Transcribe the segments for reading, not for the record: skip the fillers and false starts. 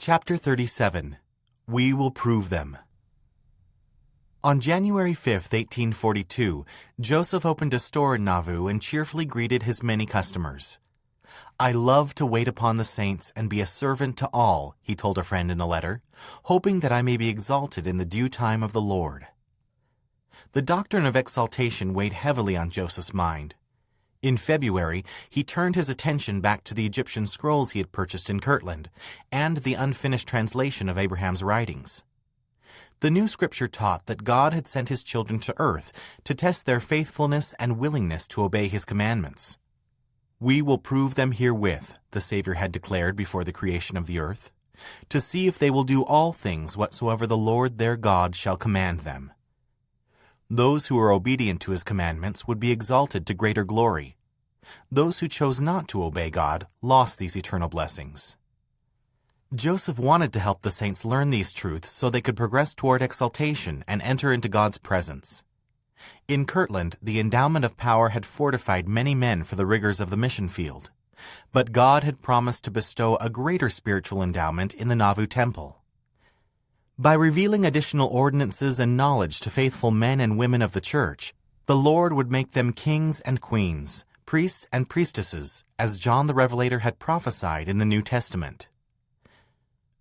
Chapter 37. We Will Prove Them. On January 5, 1842, Joseph opened a store in Nauvoo and cheerfully greeted his many customers. "I love to wait upon the saints and be a servant to all," he told a friend in a letter, "hoping that I may be exalted in the due time of the Lord." The doctrine of exaltation weighed heavily on Joseph's mind. In February, he turned his attention back to the Egyptian scrolls he had purchased in Kirtland and the unfinished translation of Abraham's writings. The new scripture taught that God had sent his children to earth to test their faithfulness and willingness to obey his commandments. "We will prove them herewith," the Savior had declared before the creation of the earth, "to see if they will do all things whatsoever the Lord their God shall command them." Those who were obedient to his commandments would be exalted to greater glory. Those who chose not to obey God lost these eternal blessings. Joseph wanted to help the saints learn these truths so they could progress toward exaltation and enter into God's presence. In Kirtland, the endowment of power had fortified many men for the rigors of the mission field, but God had promised to bestow a greater spiritual endowment in the Nauvoo temple. By revealing additional ordinances and knowledge to faithful men and women of the church, the Lord would make them kings and queens, priests and priestesses, as John the Revelator had prophesied in the New Testament.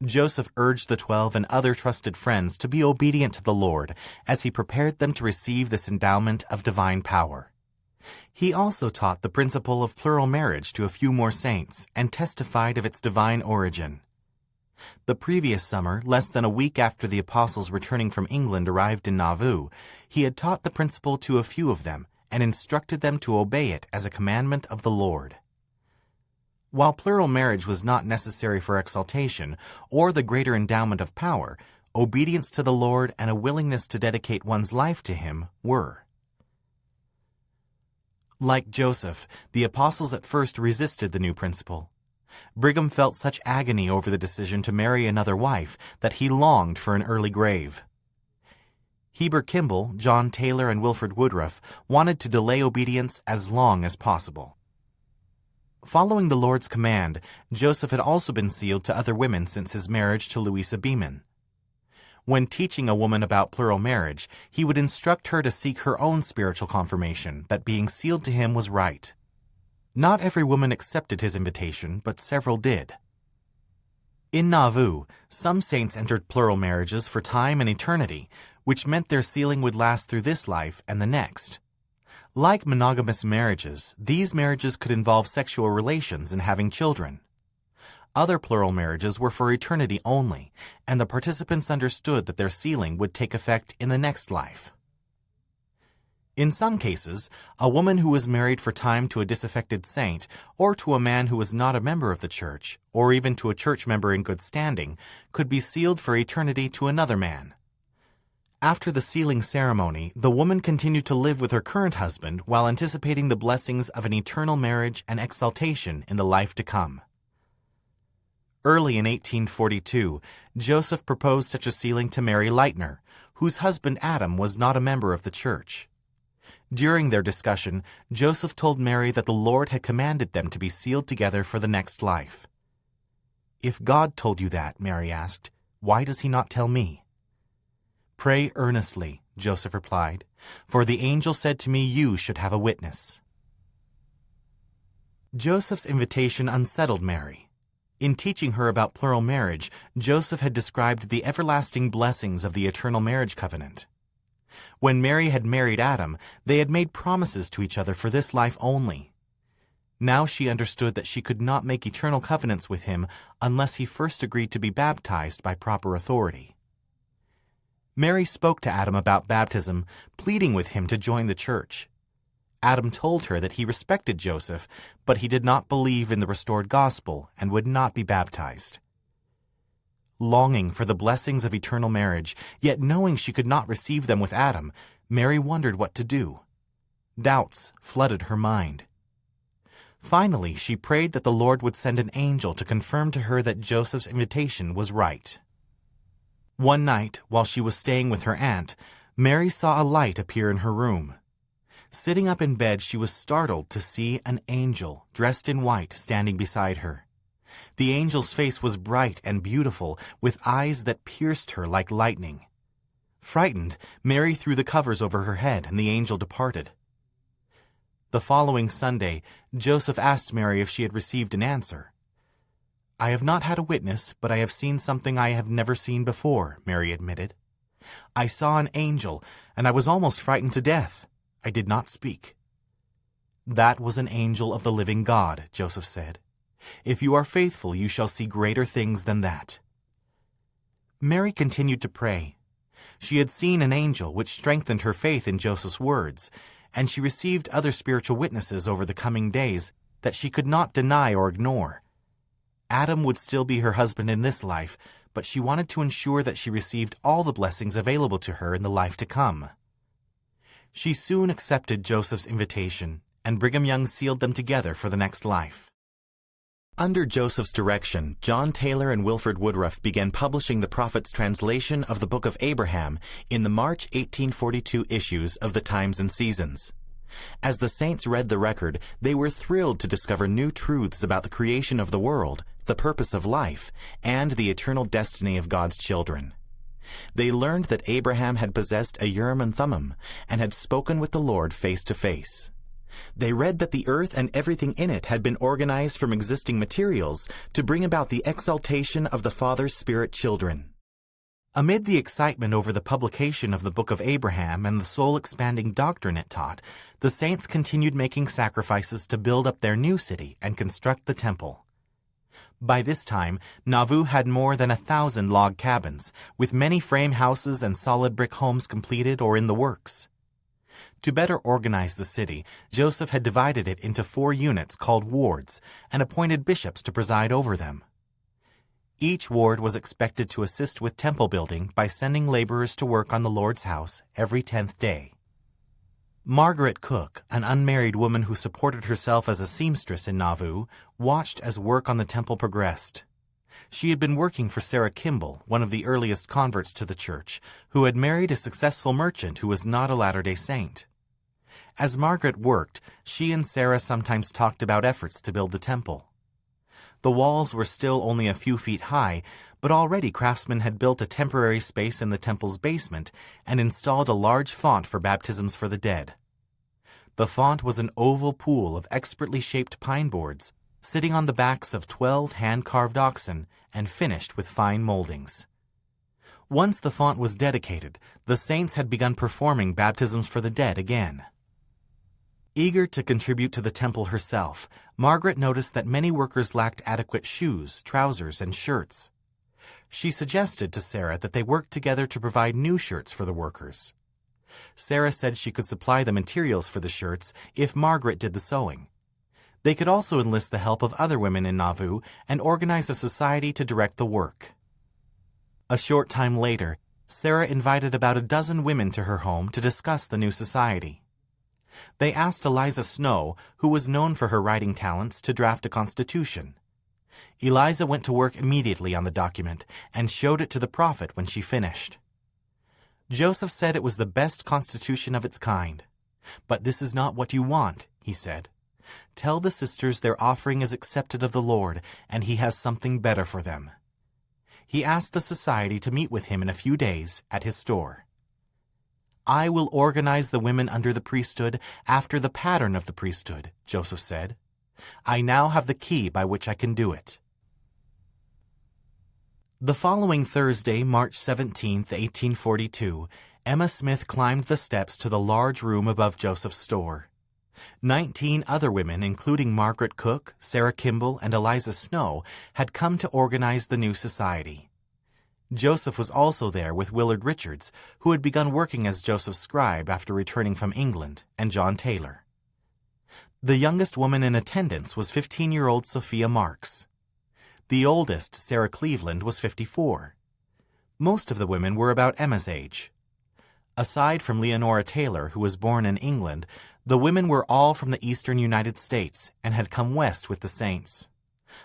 Joseph urged the 12 and other trusted friends to be obedient to the Lord as he prepared them to receive this endowment of divine power. He also taught the principle of plural marriage to a few more saints and testified of its divine origin. The previous summer, less than a week after the apostles returning from England arrived in Nauvoo, he had taught the principle to a few of them and instructed them to obey it as a commandment of the Lord. While plural marriage was not necessary for exaltation or the greater endowment of power, obedience to the Lord and a willingness to dedicate one's life to him were. Like Joseph, the apostles at first resisted the new principle. Brigham felt such agony over the decision to marry another wife that he longed for an early grave. Heber Kimball, John Taylor, and Wilford Woodruff wanted to delay obedience as long as possible. Following the Lord's command, Joseph had also been sealed to other women since his marriage to Louisa Beaman. When teaching a woman about plural marriage, he would instruct her to seek her own spiritual confirmation that being sealed to him was right. Not every woman accepted his invitation, but several did. In Nauvoo, some saints entered plural marriages for time and eternity, which meant their sealing would last through this life and the next. Like monogamous marriages, these marriages could involve sexual relations and having children. Other plural marriages were for eternity only, and the participants understood that their sealing would take effect in the next life. In some cases, a woman who was married for time to a disaffected saint, or to a man who was not a member of the church, or even to a church member in good standing, could be sealed for eternity to another man. After the sealing ceremony, the woman continued to live with her current husband while anticipating the blessings of an eternal marriage and exaltation in the life to come. Early in 1842, Joseph proposed such a sealing to Mary Lightner, whose husband Adam was not a member of the church. During their discussion, Joseph told Mary that the Lord had commanded them to be sealed together for the next life. "If God told you that," Mary asked, "why does he not tell me?" "Pray earnestly," Joseph replied, "for the angel said to me you should have a witness." Joseph's invitation unsettled Mary. In teaching her about plural marriage, Joseph had described the everlasting blessings of the eternal marriage covenant. When Mary had married Adam, they had made promises to each other for this life only. Now she understood that she could not make eternal covenants with him unless he first agreed to be baptized by proper authority. Mary spoke to Adam about baptism, pleading with him to join the church. Adam told her that he respected Joseph, but he did not believe in the restored gospel and would not be baptized. Longing for the blessings of eternal marriage, yet knowing she could not receive them with Adam, Mary wondered what to do. Doubts flooded her mind. Finally, she prayed that the Lord would send an angel to confirm to her that Joseph's invitation was right. One night, while she was staying with her aunt, Mary saw a light appear in her room. Sitting up in bed, she was startled to see an angel dressed in white standing beside her. The angel's face was bright and beautiful, with eyes that pierced her like lightning. Frightened, Mary threw the covers over her head, and the angel departed. The following Sunday, Joseph asked Mary if she had received an answer. "I have not had a witness, but I have seen something I have never seen before," Mary admitted. "I saw an angel, and I was almost frightened to death. I did not speak." "That was an angel of the living God," Joseph said. "If you are faithful, you shall see greater things than that." Mary continued to pray. She had seen an angel, which strengthened her faith in Joseph's words, and she received other spiritual witnesses over the coming days that she could not deny or ignore. Adam would still be her husband in this life, but she wanted to ensure that she received all the blessings available to her in the life to come. She soon accepted Joseph's invitation, and Brigham Young sealed them together for the next life. Under Joseph's direction, John Taylor and Wilford Woodruff began publishing the prophet's translation of the Book of Abraham in the March 1842 issues of the Times and Seasons. As the saints read the record, they were thrilled to discover new truths about the creation of the world, the purpose of life, and the eternal destiny of God's children. They learned that Abraham had possessed a Urim and Thummim and had spoken with the Lord face to face. They read that the earth and everything in it had been organized from existing materials to bring about the exaltation of the Father's spirit children. Amid the excitement over the publication of the Book of Abraham and the soul-expanding doctrine it taught, the saints continued making sacrifices to build up their new city and construct the temple. By this time, Nauvoo had more than 1,000 log cabins, with many frame houses and solid brick homes completed or in the works. To better organize the city, Joseph had divided it into 4 units called wards and appointed bishops to preside over them. Each ward was expected to assist with temple building by sending laborers to work on the Lord's house every 10th day. Margaret Cook, an unmarried woman who supported herself as a seamstress in Nauvoo, watched as work on the temple progressed. She had been working for Sarah Kimball, one of the earliest converts to the church, who had married a successful merchant who was not a Latter-day Saint. As Margaret worked, she and Sarah sometimes talked about efforts to build the temple. The walls were still only a few feet high, but already craftsmen had built a temporary space in the temple's basement and installed a large font for baptisms for the dead. The font was an oval pool of expertly shaped pine boards, sitting on the backs of 12 hand-carved oxen and finished with fine moldings. Once the font was dedicated, the saints had begun performing baptisms for the dead again. Eager to contribute to the temple herself, Margaret noticed that many workers lacked adequate shoes, trousers, and shirts. She suggested to Sarah that they work together to provide new shirts for the workers. Sarah said she could supply the materials for the shirts if Margaret did the sewing. They could also enlist the help of other women in Nauvoo and organize a society to direct the work. A short time later, Sarah invited about 12 women to her home to discuss the new society. They asked Eliza Snow, who was known for her writing talents, to draft a constitution. Eliza went to work immediately on the document and showed it to the prophet when she finished. Joseph said it was the best constitution of its kind. "But this is not what you want," he said. "Tell the sisters their offering is accepted of the Lord, and he has something better for them." He asked the society to meet with him in a few days at his store. "I will organize the women under the priesthood after the pattern of the priesthood," Joseph said. "I now have the key by which I can do it." The following Thursday, March 17, 1842, Emma Smith climbed the steps to the large room above Joseph's store. 19 other women, including Margaret Cook, Sarah Kimball, and Eliza Snow, had come to organize the new society. Joseph was also there with Willard Richards, who had begun working as Joseph's scribe after returning from England, and John Taylor. The youngest woman in attendance was 15-year-old Sophia Marks. The oldest, Sarah Cleveland, was 54. Most of the women were about Emma's age. Aside from Leonora Taylor, who was born in England, the women were all from the eastern United States and had come west with the saints.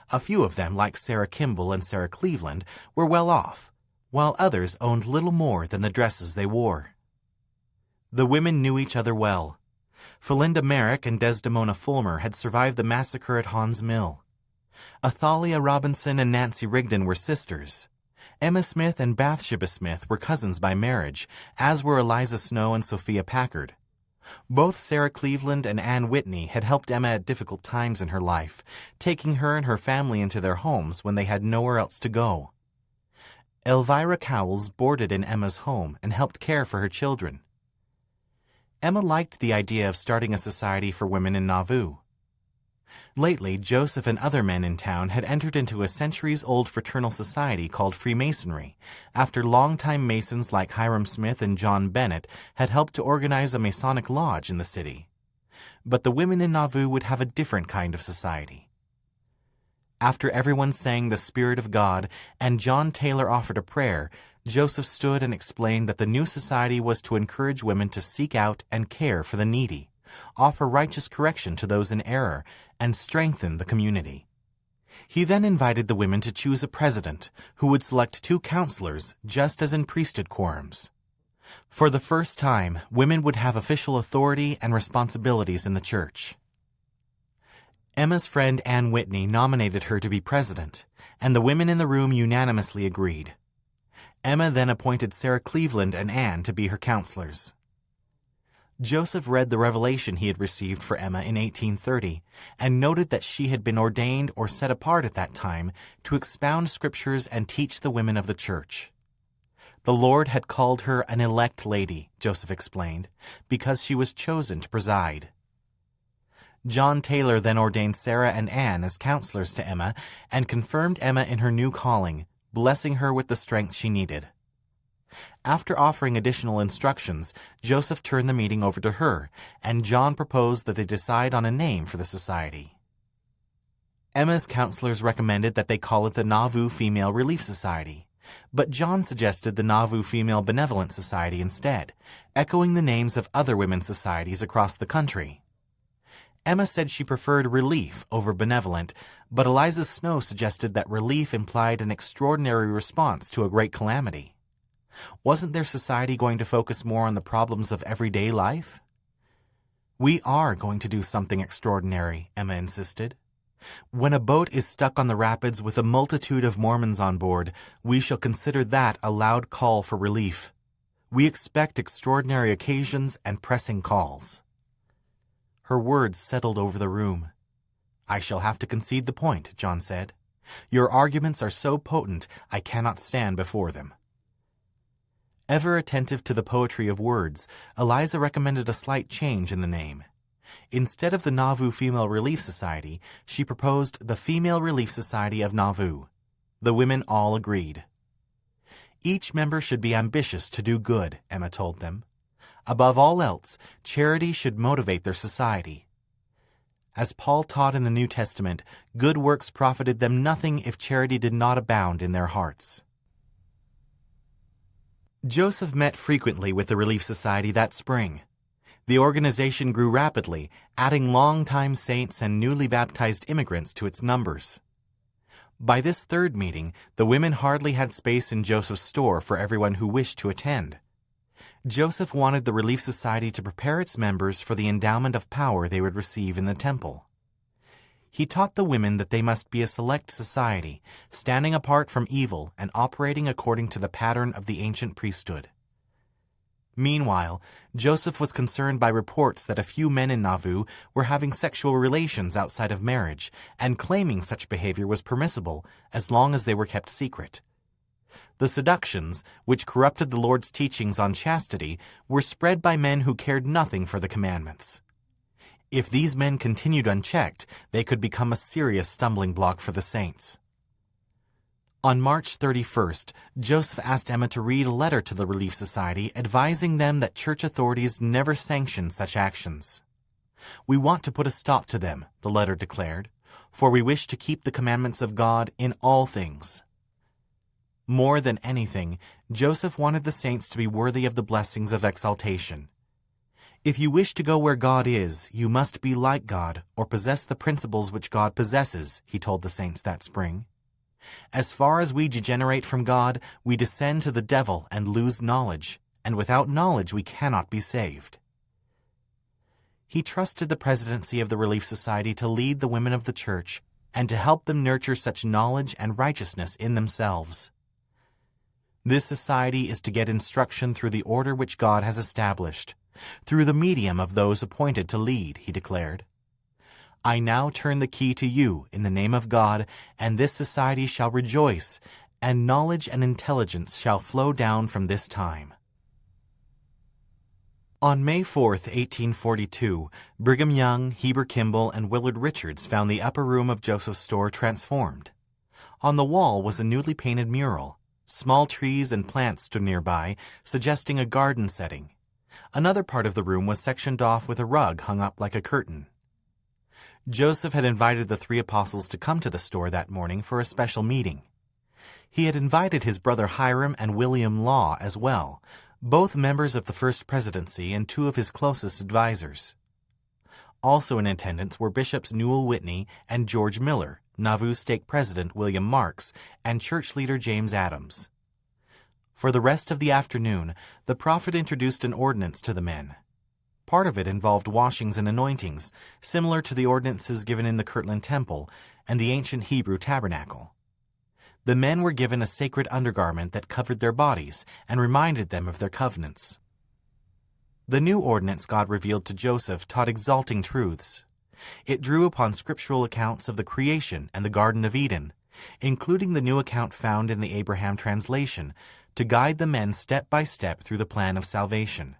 A few of them, like Sarah Kimball and Sarah Cleveland, were well off, while others owned little more than the dresses they wore. The women knew each other well. Philinda Merrick and Desdemona Fulmer had survived the massacre at Haun's Mill. Athalia Robinson and Nancy Rigdon were sisters. Emma Smith and Bathsheba Smith were cousins by marriage, as were Eliza Snow and Sophia Packard. Both Sarah Cleveland and Ann Whitney had helped Emma at difficult times in her life, taking her and her family into their homes when they had nowhere else to go. Elvira Cowles boarded in Emma's home and helped care for her children. Emma liked the idea of starting a society for women in Nauvoo. Lately, Joseph and other men in town had entered into a centuries-old fraternal society called Freemasonry, after longtime Masons like Hiram Smith and John Bennett had helped to organize a Masonic lodge in the city. But the women in Nauvoo would have a different kind of society. After everyone sang the Spirit of God and John Taylor offered a prayer, Joseph stood and explained that the new society was to encourage women to seek out and care for the needy, offer righteous correction to those in error, and strengthen the community. He then invited the women to choose a president, who would select 2 counselors, just as in priesthood quorums. For the first time, women would have official authority and responsibilities in the church. Emma's friend Ann Whitney nominated her to be president, and the women in the room unanimously agreed. Emma then appointed Sarah Cleveland and Ann to be her counselors. Joseph read the revelation he had received for Emma in 1830 and noted that she had been ordained or set apart at that time to expound scriptures and teach the women of the church. The Lord had called her an elect lady, Joseph explained, because she was chosen to preside. John Taylor then ordained Sarah and Ann as counselors to Emma and confirmed Emma in her new calling, blessing her with the strength she needed. After offering additional instructions, Joseph turned the meeting over to her, and John proposed that they decide on a name for the society. Emma's counselors recommended that they call it the Nauvoo Female Relief Society, but John suggested the Nauvoo Female Benevolent Society instead, echoing the names of other women's societies across the country. Emma said she preferred relief over benevolent, but Eliza Snow suggested that relief implied an extraordinary response to a great calamity. Wasn't their society going to focus more on the problems of everyday life? We are going to do something extraordinary, Emma insisted. When a boat is stuck on the rapids with a multitude of Mormons on board, we shall consider that a loud call for relief. We expect extraordinary occasions and pressing calls. Her words settled over the room. I shall have to concede the point, John said. Your arguments are so potent, I cannot stand before them. Ever attentive to the poetry of words, Eliza recommended a slight change in the name. Instead of the Nauvoo Female Relief Society, she proposed the Female Relief Society of Nauvoo. The women all agreed. Each member should be ambitious to do good, Emma told them. Above all else, charity should motivate their society. As Paul taught in the New Testament, good works profited them nothing if charity did not abound in their hearts. Joseph met frequently with the Relief Society that spring. The organization grew rapidly, adding long-time saints and newly baptized immigrants to its numbers. By this third meeting, the women hardly had space in Joseph's store for everyone who wished to attend. Joseph wanted the Relief Society to prepare its members for the endowment of power they would receive in the temple. He taught the women that they must be a select society, standing apart from evil and operating according to the pattern of the ancient priesthood. Meanwhile, Joseph was concerned by reports that a few men in Nauvoo were having sexual relations outside of marriage and claiming such behavior was permissible as long as they were kept secret. The seductions, which corrupted the Lord's teachings on chastity, were spread by men who cared nothing for the commandments. If these men continued unchecked, they could become a serious stumbling block for the saints. On March 31st, Joseph asked Emma to read a letter to the Relief Society advising them that church authorities never sanction such actions. We want to put a stop to them, the letter declared, for we wish to keep the commandments of God in all things. More than anything, Joseph wanted the saints to be worthy of the blessings of exaltation. If you wish to go where God is, you must be like God or possess the principles which God possesses, he told the saints that spring. As far as we degenerate from God, we descend to the devil and lose knowledge, and without knowledge we cannot be saved. He trusted the presidency of the Relief Society to lead the women of the church and to help them nurture such knowledge and righteousness in themselves. This society is to get instruction through the order which God has established, through the medium of those appointed to lead, he declared. I now turn the key to you in the name of God, and this society shall rejoice, and knowledge and intelligence shall flow down from this time. On May 4, 1842, Brigham Young, Heber Kimball, and Willard Richards found the upper room of Joseph's store transformed. On the wall was a newly painted mural. Small trees and plants stood nearby, suggesting a garden setting. Another part of the room was sectioned off with a rug hung up like a curtain. Joseph had invited the 3 apostles to come to the store that morning for a special meeting. He had invited his brother Hiram and William Law as well, both members of the First Presidency and 2 of his closest advisers. Also in attendance were Bishops Newell Whitney and George Miller, Nauvoo Stake President William Marks, and church leader James Adams. For the rest of the afternoon, the prophet introduced an ordinance to the men. Part of it involved washings and anointings, similar to the ordinances given in the Kirtland Temple and the ancient Hebrew tabernacle. The men were given a sacred undergarment that covered their bodies and reminded them of their covenants. The new ordinance God revealed to Joseph taught exalting truths. It drew upon scriptural accounts of the creation and the Garden of Eden, including the new account found in the Abraham translation, to guide the men step by step through the plan of salvation.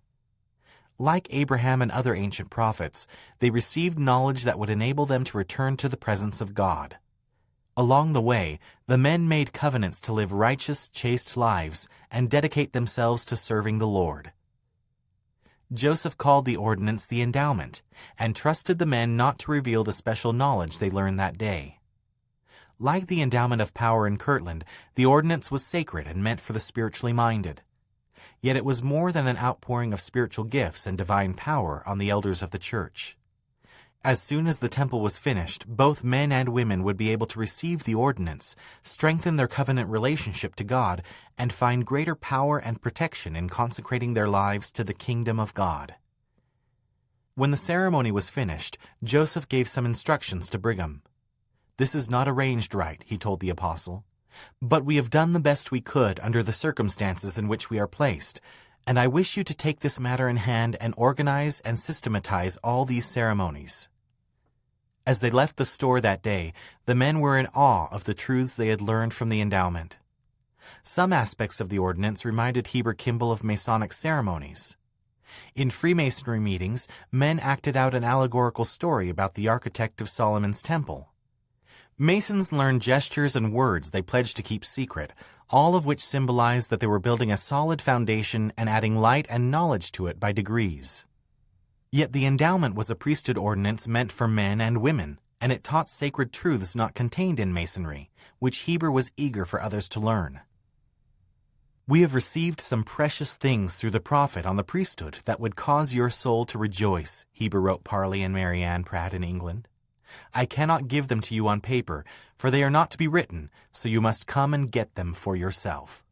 Like Abraham and other ancient prophets, they received knowledge that would enable them to return to the presence of God. Along the way, the men made covenants to live righteous, chaste lives and dedicate themselves to serving the Lord. Joseph called the ordinance the endowment and trusted the men not to reveal the special knowledge they learned that day. Like the endowment of power in Kirtland, the ordinance was sacred and meant for the spiritually minded. Yet it was more than an outpouring of spiritual gifts and divine power on the elders of the church. As soon as the temple was finished, both men and women would be able to receive the ordinance, strengthen their covenant relationship to God, and find greater power and protection in consecrating their lives to the kingdom of God. When the ceremony was finished, Joseph gave some instructions to Brigham. "This is not arranged right," he told the apostle, "but we have done the best we could under the circumstances in which we are placed, and I wish you to take this matter in hand and organize and systematize all these ceremonies." As they left the store that day, the men were in awe of the truths they had learned from the endowment. Some aspects of the ordinance reminded Heber Kimball of Masonic ceremonies. In Freemasonry meetings, men acted out an allegorical story about the architect of Solomon's temple. Masons learned gestures and words they pledged to keep secret, all of which symbolized that they were building a solid foundation and adding light and knowledge to it by degrees. Yet the endowment was a priesthood ordinance meant for men and women, and it taught sacred truths not contained in Masonry, which Heber was eager for others to learn. "We have received some precious things through the prophet on the priesthood that would cause your soul to rejoice," Heber wrote Parley and Mary Ann Pratt in England. "I cannot give them to you on paper, for they are not to be written, so you must come and get them for yourself."